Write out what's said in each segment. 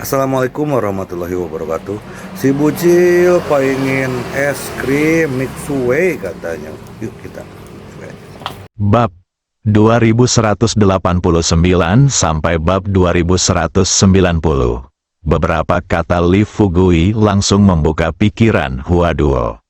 Assalamualaikum warahmatullahi wabarakatuh. Si Bucil pengen es krim Mitsue katanya. Yuk kita. Bab 2189 sampai bab 2190. Beberapa kata Li Fugui langsung membuka pikiran Huaduo.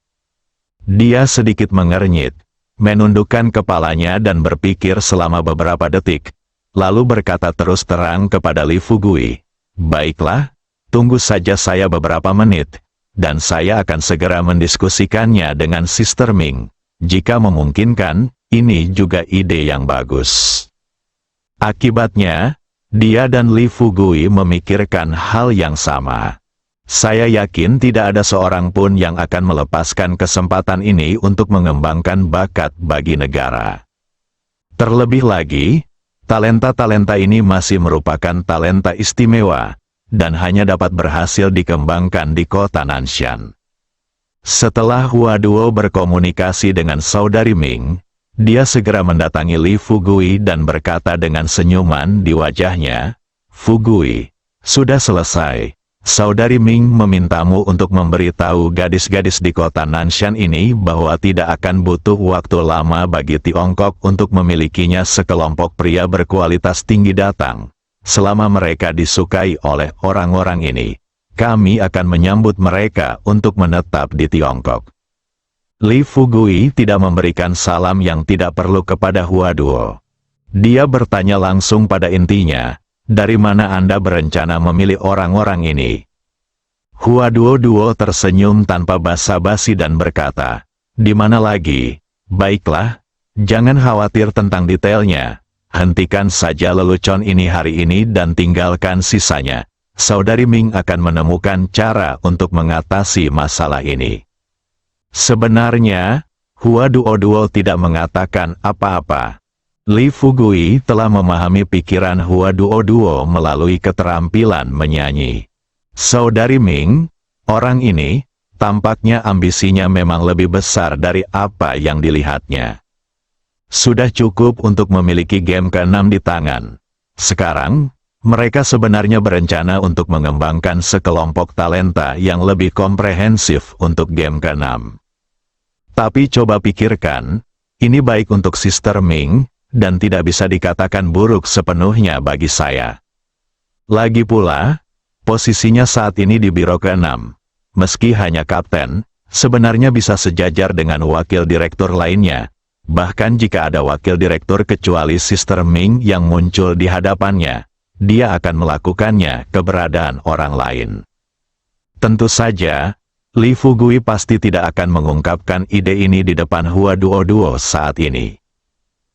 Dia sedikit mengernyit, menundukkan kepalanya dan berpikir selama beberapa detik, lalu berkata terus terang kepada Li Fugui, "Baiklah, tunggu saja saya beberapa menit, dan saya akan segera mendiskusikannya dengan Sister Ming. Jika memungkinkan, ini juga ide yang bagus." Akibatnya, dia dan Li Fugui memikirkan hal yang sama. Saya yakin tidak ada seorang pun yang akan melepaskan kesempatan ini untuk mengembangkan bakat bagi negara. Terlebih lagi, talenta-talenta ini masih merupakan talenta istimewa, dan hanya dapat berhasil dikembangkan di kota Nanshan. Setelah Huaduo berkomunikasi dengan saudari Ming, dia segera mendatangi Li Fugui dan berkata dengan senyuman di wajahnya, "Fugui, sudah selesai. Saudari Ming memintamu untuk memberitahu gadis-gadis di kota Nanshan ini bahwa tidak akan butuh waktu lama bagi Tiongkok untuk memilikinya sekelompok pria berkualitas tinggi datang. Selama mereka disukai oleh orang-orang ini, kami akan menyambut mereka untuk menetap di Tiongkok." Li Fugui tidak memberikan salam yang tidak perlu kepada Huaduo. Dia bertanya langsung pada intinya, "Dari mana Anda berencana memilih orang-orang ini?" Huaduo tersenyum tanpa basa-basi dan berkata, "Di mana lagi? Baiklah, jangan khawatir tentang detailnya. Hentikan saja lelucon ini hari ini dan tinggalkan sisanya. Saudari Ming akan menemukan cara untuk mengatasi masalah ini." Sebenarnya, Huaduo tidak mengatakan apa-apa. Li Fugui telah memahami pikiran Huaduo melalui keterampilan menyanyi. Saudari Ming, orang ini, tampaknya ambisinya memang lebih besar dari apa yang dilihatnya. Sudah cukup untuk memiliki game ke-6 di tangan. Sekarang, mereka sebenarnya berencana untuk mengembangkan sekelompok talenta yang lebih komprehensif untuk game ke-6. Tapi coba pikirkan, ini baik untuk Sister Ming, dan tidak bisa dikatakan buruk sepenuhnya bagi saya. Lagi pula, posisinya saat ini di biro ke-6. Meski hanya kapten, sebenarnya bisa sejajar dengan wakil direktur lainnya. Bahkan jika ada wakil direktur kecuali Sister Ming yang muncul di hadapannya, dia akan melakukannya keberadaan orang lain. Tentu saja, Li Fugui pasti tidak akan mengungkapkan ide ini di depan Huaduo saat ini.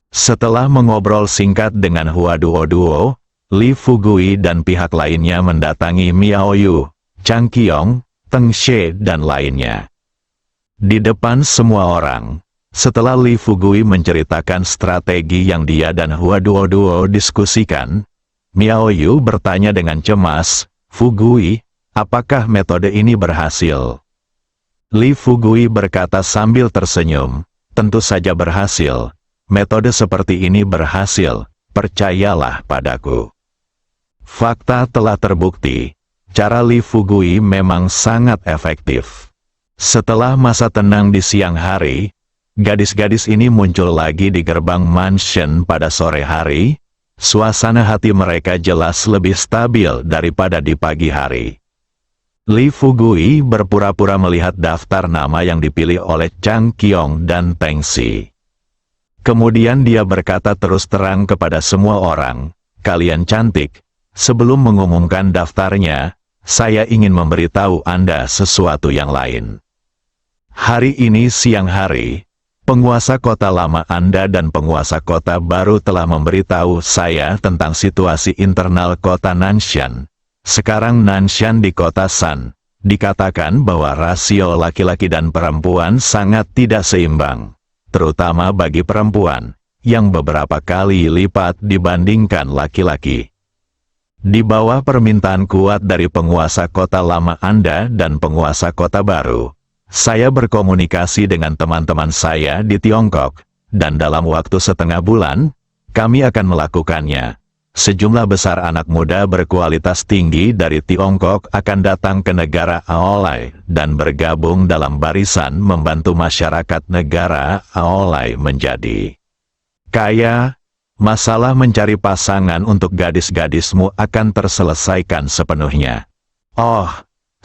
Setelah mengobrol singkat dengan Huaduo, Li Fugui dan pihak lainnya mendatangi Miao Yu, Chang Qiong, Teng She dan lainnya. Di depan semua orang, setelah Li Fugui menceritakan strategi yang dia dan Huaduo diskusikan, Miao Yu bertanya dengan cemas, "Fugui, apakah metode ini berhasil?" Li Fugui berkata sambil tersenyum, "Tentu saja berhasil. Metode seperti ini berhasil, percayalah padaku." Fakta telah terbukti, cara Li Fugui memang sangat efektif. Setelah masa tenang di siang hari, gadis-gadis ini muncul lagi di gerbang mansion pada sore hari. Suasana hati mereka jelas lebih stabil daripada di pagi hari. Li Fugui berpura-pura melihat daftar nama yang dipilih oleh Chang Qiong dan Teng Shi. Kemudian dia berkata terus terang kepada semua orang, "Kalian cantik, sebelum mengumumkan daftarnya, saya ingin memberitahu Anda sesuatu yang lain. Hari ini siang hari, penguasa kota lama Anda dan penguasa kota baru telah memberitahu saya tentang situasi internal kota Nanshan. Sekarang Nanshan di kota Shan, dikatakan bahwa rasio laki-laki dan perempuan sangat tidak seimbang, terutama bagi perempuan, yang beberapa kali lipat dibandingkan laki-laki. Di bawah permintaan kuat dari penguasa kota lama Anda dan penguasa kota baru, saya berkomunikasi dengan teman-teman saya di Tiongkok, dan dalam waktu setengah bulan, kami akan melakukannya. sejumlah besar anak muda berkualitas tinggi dari Tiongkok akan datang ke negara Aolai dan bergabung dalam barisan membantu masyarakat negara Aolai menjadi kaya. Masalah mencari pasangan untuk gadis-gadismu akan terselesaikan sepenuhnya. Oh,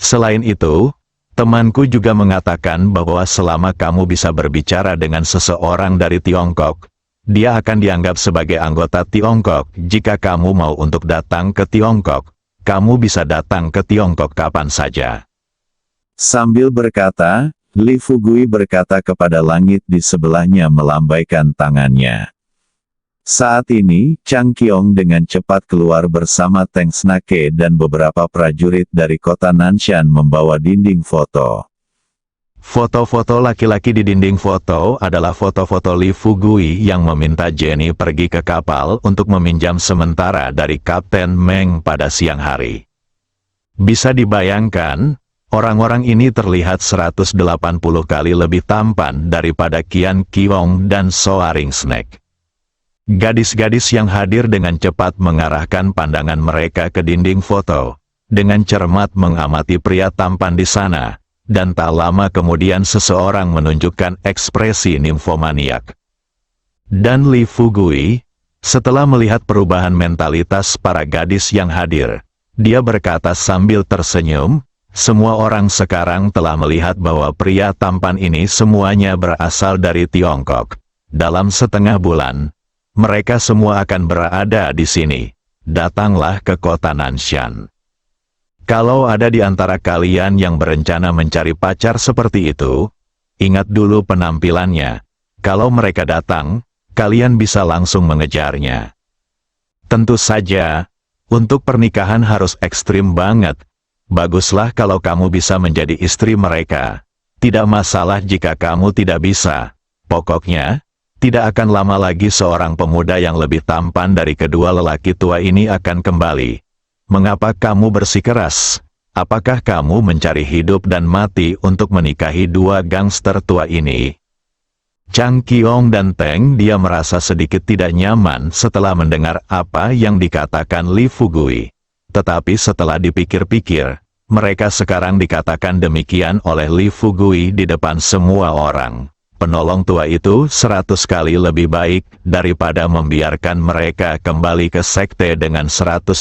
selain itu, temanku juga mengatakan bahwa selama kamu bisa berbicara dengan seseorang dari Tiongkok, dia akan dianggap sebagai anggota Tiongkok. Jika kamu mau untuk datang ke Tiongkok, kamu bisa datang ke Tiongkok kapan saja. Sambil berkata, Li Fugui berkata kepada langit di sebelahnya melambaikan tangannya. Saat ini, Chang Qiong dengan cepat keluar bersama Teng Snake dan beberapa prajurit dari kota Nanshan membawa dinding foto. Foto-foto laki-laki di dinding foto adalah foto-foto Li Fugui yang meminta Jenny pergi ke kapal untuk meminjam sementara dari Kapten Meng pada siang hari. Bisa dibayangkan, orang-orang ini terlihat 180 kali lebih tampan daripada Qian Qiong dan Soaring Snake. Gadis-gadis yang hadir dengan cepat mengarahkan pandangan mereka ke dinding foto, dengan cermat mengamati pria tampan di sana, dan tak lama kemudian seseorang menunjukkan ekspresi nimfomaniak. Dan Li Fugui, setelah melihat perubahan mentalitas para gadis yang hadir, dia berkata sambil tersenyum, semua orang sekarang telah melihat bahwa pria tampan ini semuanya berasal dari Tiongkok. Dalam setengah bulan, mereka semua akan berada di sini. Datanglah ke kota Nanshan. Kalau ada di antara kalian yang berencana mencari pacar seperti itu, ingat dulu penampilannya. Kalau mereka datang, kalian bisa langsung mengejarnya. Tentu saja, untuk pernikahan harus ekstrim banget. Baguslah kalau kamu bisa menjadi istri mereka. Tidak masalah jika kamu tidak bisa. Pokoknya, tidak akan lama lagi seorang pemuda yang lebih tampan dari kedua lelaki tua ini akan kembali. Mengapa kamu bersikeras? Apakah kamu mencari hidup dan mati untuk menikahi dua gangster tua ini? Chang Qiong dan Teng dia merasa sedikit tidak nyaman setelah mendengar apa yang dikatakan Li Fugui. Tetapi setelah dipikir-pikir, mereka sekarang dikatakan demikian oleh Li Fugui di depan semua orang. Penolong tua itu 100 kali lebih baik daripada membiarkan mereka kembali ke sekte dengan 180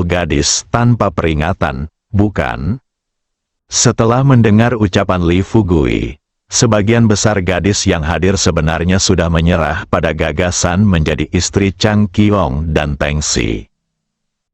gadis tanpa peringatan, bukan? Setelah mendengar ucapan Li Fugui, sebagian besar gadis yang hadir sebenarnya sudah menyerah pada gagasan menjadi istri Chang Qiong dan Teng Si.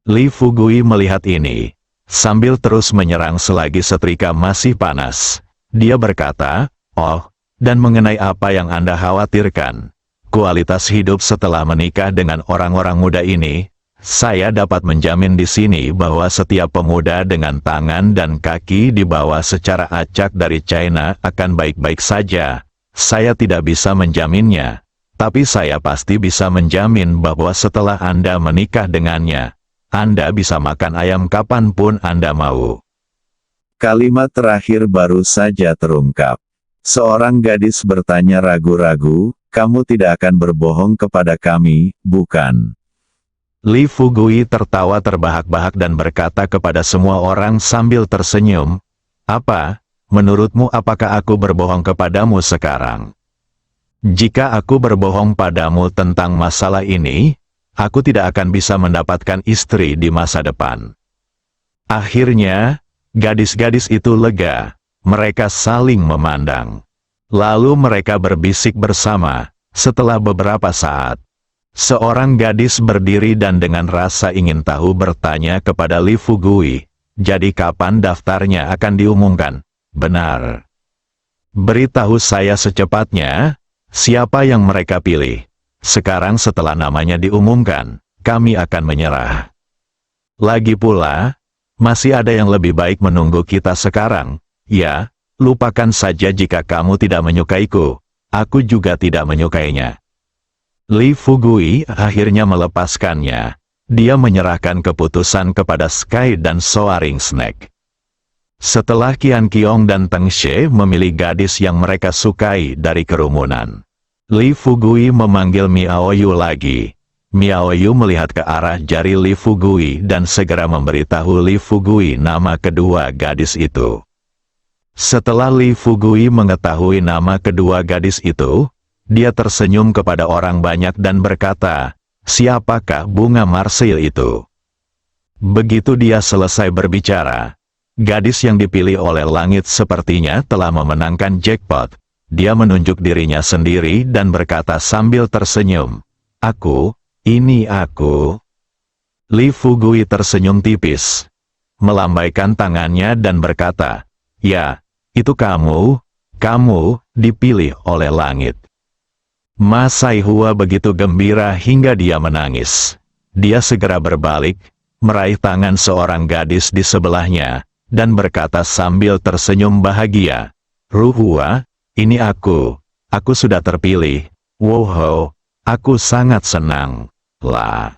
Li Fugui melihat ini, sambil terus menyerang selagi setrika masih panas. Dia berkata, "Oh, dan mengenai apa yang Anda khawatirkan, kualitas hidup setelah menikah dengan orang-orang muda ini, saya dapat menjamin di sini bahwa setiap pemuda dengan tangan dan kaki dibawa secara acak dari China akan baik-baik saja. Saya tidak bisa menjaminnya, tapi saya pasti bisa menjamin bahwa setelah Anda menikah dengannya, Anda bisa makan ayam kapanpun Anda mau." Kalimat terakhir baru saja terungkap. Seorang gadis bertanya ragu-ragu, "Kamu tidak akan berbohong kepada kami, bukan?" Li Fugui tertawa terbahak-bahak dan berkata kepada semua orang sambil tersenyum, "Apa, menurutmu apakah aku berbohong kepadamu sekarang? Jika aku berbohong padamu tentang masalah ini, aku tidak akan bisa mendapatkan istri di masa depan." Akhirnya, gadis-gadis itu lega. Mereka saling memandang. Lalu mereka berbisik bersama. Setelah beberapa saat, seorang gadis berdiri dan dengan rasa ingin tahu bertanya kepada Li Fugui, "Jadi kapan daftarnya akan diumumkan?" "Benar. Beritahu saya secepatnya, siapa yang mereka pilih. Sekarang setelah namanya diumumkan, kami akan menyerah. Lagi pula, masih ada yang lebih baik menunggu kita sekarang. Ya, lupakan saja jika kamu tidak menyukaiku, aku juga tidak menyukainya." Li Fugui akhirnya melepaskannya. Dia menyerahkan keputusan kepada Sky dan Soaring Snake. Setelah Qian Qiong dan Teng She memilih gadis yang mereka sukai dari kerumunan, Li Fugui memanggil Miao Yu lagi. Miao Yu melihat ke arah jari Li Fugui dan segera memberitahu Li Fugui nama kedua gadis itu. Setelah Li Fugui mengetahui nama kedua gadis itu, dia tersenyum kepada orang banyak dan berkata, "Siapakah bunga Marsil itu?" Begitu dia selesai berbicara, gadis yang dipilih oleh langit sepertinya telah memenangkan jackpot. Dia menunjuk dirinya sendiri dan berkata sambil tersenyum, Ini aku." Li Fugui tersenyum tipis, melambaikan tangannya dan berkata, "Ya, itu kamu dipilih oleh langit." Ma Saihua begitu gembira hingga dia menangis. Dia segera berbalik, meraih tangan seorang gadis di sebelahnya, dan berkata sambil tersenyum bahagia, "Ruhua, ini aku sudah terpilih. Wow, aku sangat senang." Lah.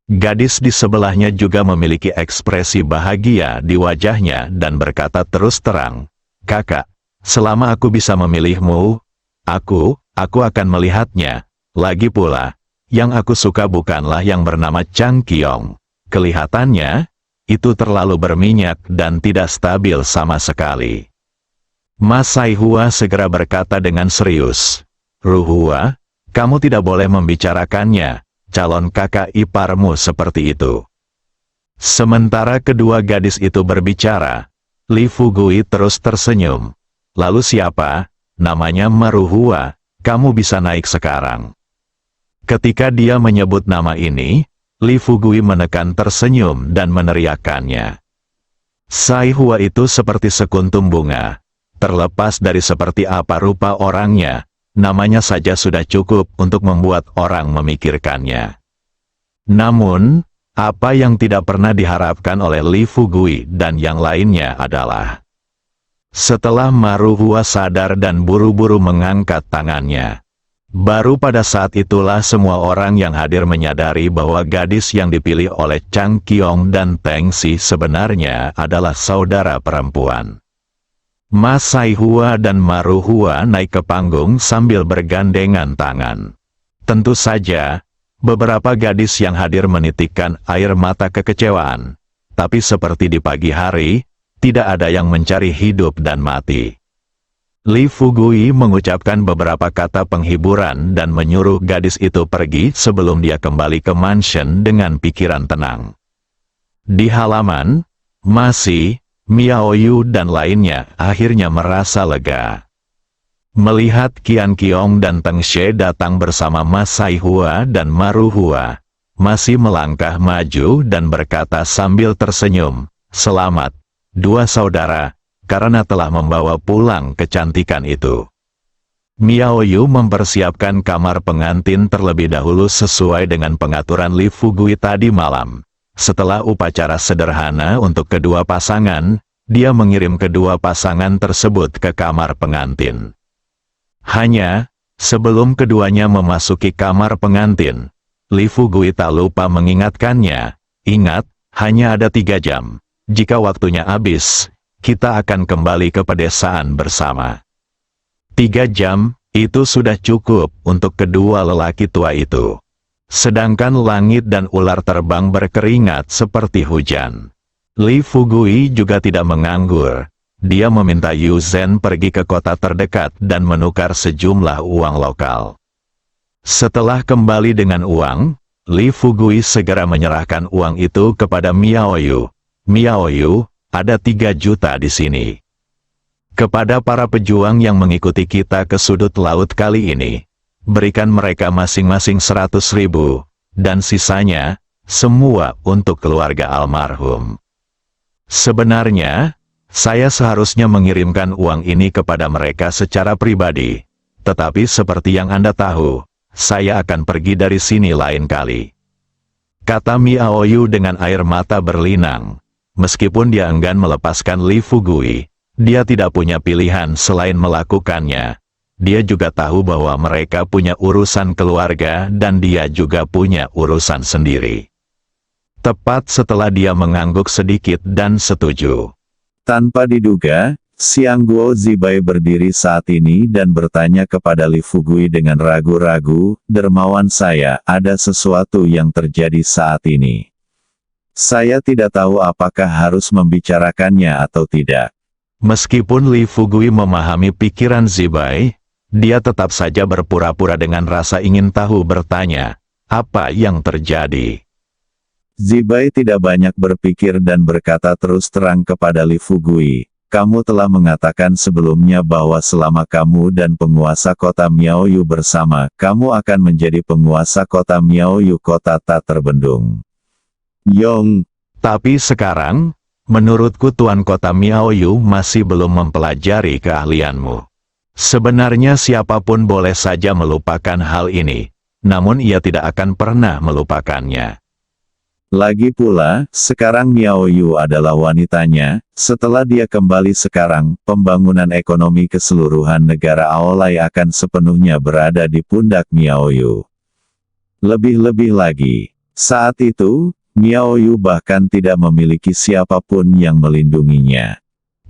Gadis di sebelahnya juga memiliki ekspresi bahagia di wajahnya dan berkata terus terang, "Kakak, selama aku bisa memilihmu, aku akan melihatnya. Lagi pula, yang aku suka bukanlah yang bernama Chang Qiong. Kelihatannya, itu terlalu berminyak dan tidak stabil sama sekali." Ma Saihua segera berkata dengan serius, "Ruhua, kamu tidak boleh membicarakannya, calon kakak iparmu seperti itu." Sementara kedua gadis itu berbicara, Li Fugui terus tersenyum. "Lalu siapa? Namanya Maruhua, kamu bisa naik sekarang." Ketika dia menyebut nama ini, Li Fugui menekan tersenyum dan meneriakkannya. Saihua itu seperti sekuntum bunga. Terlepas dari seperti apa rupa orangnya, namanya saja sudah cukup untuk membuat orang memikirkannya. Namun, apa yang tidak pernah diharapkan oleh Li Fugui dan yang lainnya adalah, setelah Maruhua sadar dan buru-buru mengangkat tangannya, baru pada saat itulah semua orang yang hadir menyadari bahwa gadis yang dipilih oleh Chang Qiong dan Teng Si sebenarnya adalah saudara perempuan. Ma Saihua dan Maruhua naik ke panggung sambil bergandengan tangan. Tentu saja, beberapa gadis yang hadir menitikkan air mata kekecewaan. Tapi seperti di pagi hari, tidak ada yang mencari hidup dan mati. Li Fugui mengucapkan beberapa kata penghiburan dan menyuruh gadis itu pergi sebelum dia kembali ke mansion dengan pikiran tenang. Di halaman, Miao Yu dan lainnya akhirnya merasa lega. Melihat Qian Qiong dan Teng Xie datang bersama Ma Saihua dan Maruhua, masih melangkah maju dan berkata sambil tersenyum, "Selamat, dua saudara, karena telah membawa pulang kecantikan itu." Miao Yu mempersiapkan kamar pengantin terlebih dahulu sesuai dengan pengaturan Li Fugui tadi malam. Setelah upacara sederhana untuk kedua pasangan, dia mengirim kedua pasangan tersebut ke kamar pengantin. Hanya, sebelum keduanya memasuki kamar pengantin, Li Fugui tak lupa mengingatkannya, "Ingat, hanya ada 3 jam. Jika waktunya habis, kita akan kembali ke pedesaan bersama." 3 jam, itu sudah cukup untuk kedua lelaki tua itu. Sedangkan langit dan ular terbang berkeringat seperti hujan. Li Fugui juga tidak menganggur. Dia meminta Yu Zhen pergi ke kota terdekat dan menukar sejumlah uang lokal. Setelah kembali dengan uang, Li Fugui segera menyerahkan uang itu kepada Miao Yu. "Miao Yu, ada 3 juta di sini. Kepada para pejuang yang mengikuti kita ke sudut laut kali ini, berikan mereka masing-masing 100.000, dan sisanya, semua untuk keluarga almarhum." Sebenarnya, saya seharusnya mengirimkan uang ini kepada mereka secara pribadi. Tetapi seperti yang Anda tahu, saya akan pergi dari sini lain kali, kata Miao Yu dengan air mata berlinang. Meskipun dia enggan melepaskan Li Fugui, dia tidak punya pilihan selain melakukannya. Dia juga tahu bahwa mereka punya urusan keluarga dan dia juga punya urusan sendiri. Tepat setelah dia mengangguk sedikit dan setuju. Tanpa diduga, Siang Guo Zibai berdiri saat ini dan bertanya kepada Li Fugui dengan ragu-ragu, "Dermawan saya, ada sesuatu yang terjadi saat ini. Saya tidak tahu apakah harus membicarakannya atau tidak." Meskipun Li Fugui memahami pikiran Zibai, dia tetap saja berpura-pura dengan rasa ingin tahu bertanya, apa yang terjadi? Zibai tidak banyak berpikir dan berkata terus terang kepada Li Fugui, "Kamu telah mengatakan sebelumnya bahwa selama kamu dan penguasa kota Miaoyu bersama, kamu akan menjadi penguasa kota Miaoyu, kota tak terbendung. Yong." Tapi sekarang, menurutku Tuan Kota Miaoyu masih belum mempelajari keahlianmu. Sebenarnya siapapun boleh saja melupakan hal ini, namun ia tidak akan pernah melupakannya. Lagi pula, sekarang Miaoyu adalah wanitanya. Setelah dia kembali sekarang, pembangunan ekonomi keseluruhan negara Aolai akan sepenuhnya berada di pundak Miaoyu. Lebih-lebih lagi, saat itu, Miaoyu bahkan tidak memiliki siapapun yang melindunginya.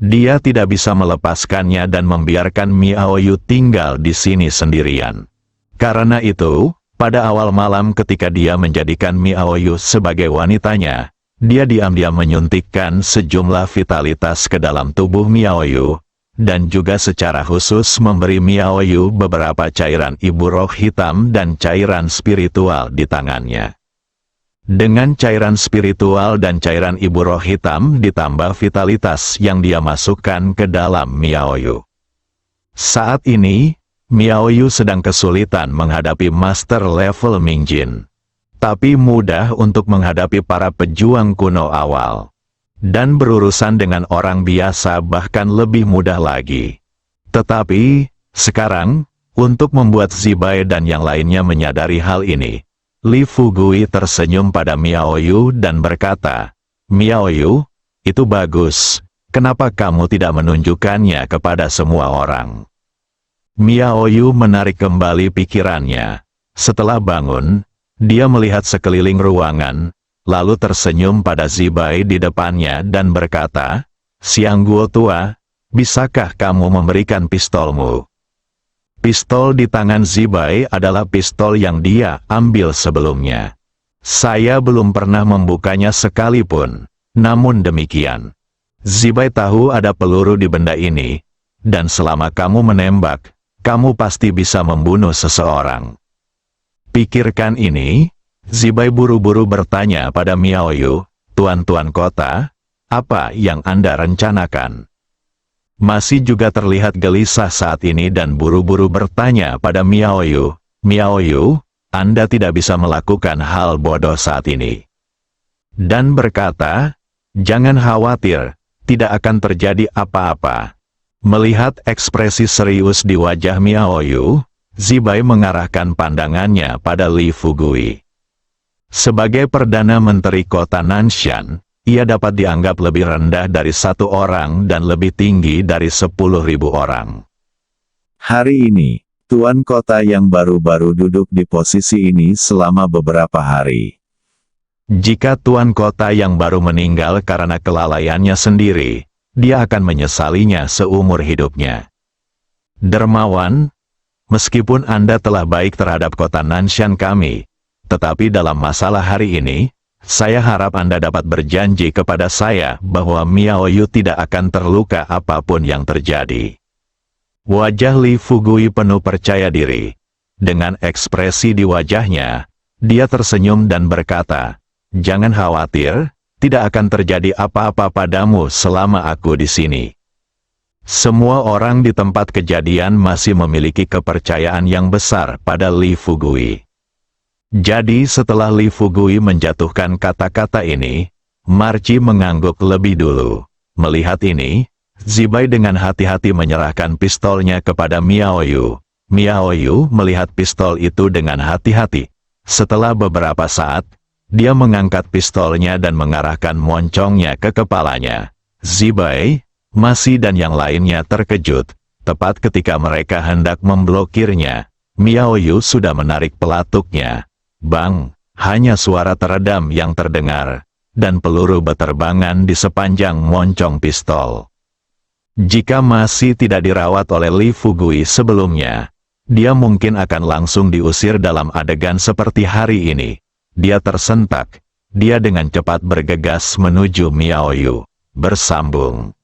Dia tidak bisa melepaskannya dan membiarkan Miaoyu tinggal di sini sendirian. Karena itu, pada awal malam ketika dia menjadikan Miaoyu sebagai wanitanya, dia diam-diam menyuntikkan sejumlah vitalitas ke dalam tubuh Miaoyu, dan juga secara khusus memberi Miaoyu beberapa cairan ibu roh hitam dan cairan spiritual di tangannya. Dengan cairan spiritual dan cairan ibu roh hitam ditambah vitalitas yang dia masukkan ke dalam Miaoyu. Saat ini, Miaoyu sedang kesulitan menghadapi master level Mingjin. Tapi mudah untuk menghadapi para pejuang kuno awal. Dan berurusan dengan orang biasa bahkan lebih mudah lagi. Tetapi, sekarang, untuk membuat Zibai dan yang lainnya menyadari hal ini, Li Fugui tersenyum pada Miaoyu dan berkata, "Miaoyu, itu bagus, kenapa kamu tidak menunjukkannya kepada semua orang?" Miaoyu menarik kembali pikirannya. Setelah bangun, dia melihat sekeliling ruangan, lalu tersenyum pada Zibai di depannya dan berkata, "Siang Guo tua, bisakah kamu memberikan pistolmu?" Pistol di tangan Zibai adalah pistol yang dia ambil sebelumnya. Saya belum pernah membukanya sekalipun. Namun demikian, Zibai tahu ada peluru di benda ini, dan selama kamu menembak, kamu pasti bisa membunuh seseorang. Pikirkan ini, Zibai buru-buru bertanya pada Miaoyu, "Tuan-tuan kota, apa yang Anda rencanakan?" Masih juga terlihat gelisah saat ini dan buru-buru bertanya pada Miaoyu, "Miaoyu, Anda tidak bisa melakukan hal bodoh saat ini." Dan berkata, "Jangan khawatir, tidak akan terjadi apa-apa." Melihat ekspresi serius di wajah Miaoyu, Zibai mengarahkan pandangannya pada Li Fugui. Sebagai Perdana Menteri Kota Nanshan, ia dapat dianggap lebih rendah dari 1 orang dan lebih tinggi dari 10.000 orang. Hari ini, Tuan Kota yang baru-baru duduk di posisi ini selama beberapa hari. Jika Tuan Kota yang baru meninggal karena kelalaiannya sendiri, dia akan menyesalinya seumur hidupnya. Dermawan, meskipun Anda telah baik terhadap kota Nanshan kami, tetapi dalam masalah hari ini, saya harap Anda dapat berjanji kepada saya bahwa Miaoyu tidak akan terluka apapun yang terjadi. Wajah Li Fugui penuh percaya diri. Dengan ekspresi di wajahnya, dia tersenyum dan berkata, "Jangan khawatir, tidak akan terjadi apa-apa padamu selama aku di sini." Semua orang di tempat kejadian masih memiliki kepercayaan yang besar pada Li Fugui. Jadi setelah Li Fugui menjatuhkan kata-kata ini, Marci mengangguk lebih dulu. Melihat ini, Zibai dengan hati-hati menyerahkan pistolnya kepada Miaoyu. Miaoyu melihat pistol itu dengan hati-hati. Setelah beberapa saat, dia mengangkat pistolnya dan mengarahkan moncongnya ke kepalanya. Zibai, Masi dan yang lainnya terkejut. Tepat ketika mereka hendak memblokirnya, Miaoyu sudah menarik pelatuknya. Bang, hanya suara teredam yang terdengar, dan peluru berterbangan di sepanjang moncong pistol. Jika masih tidak dirawat oleh Lee Fugui sebelumnya, dia mungkin akan langsung diusir dalam adegan seperti hari ini. Dia tersentak. Dia dengan cepat bergegas menuju Miaoyu. Bersambung.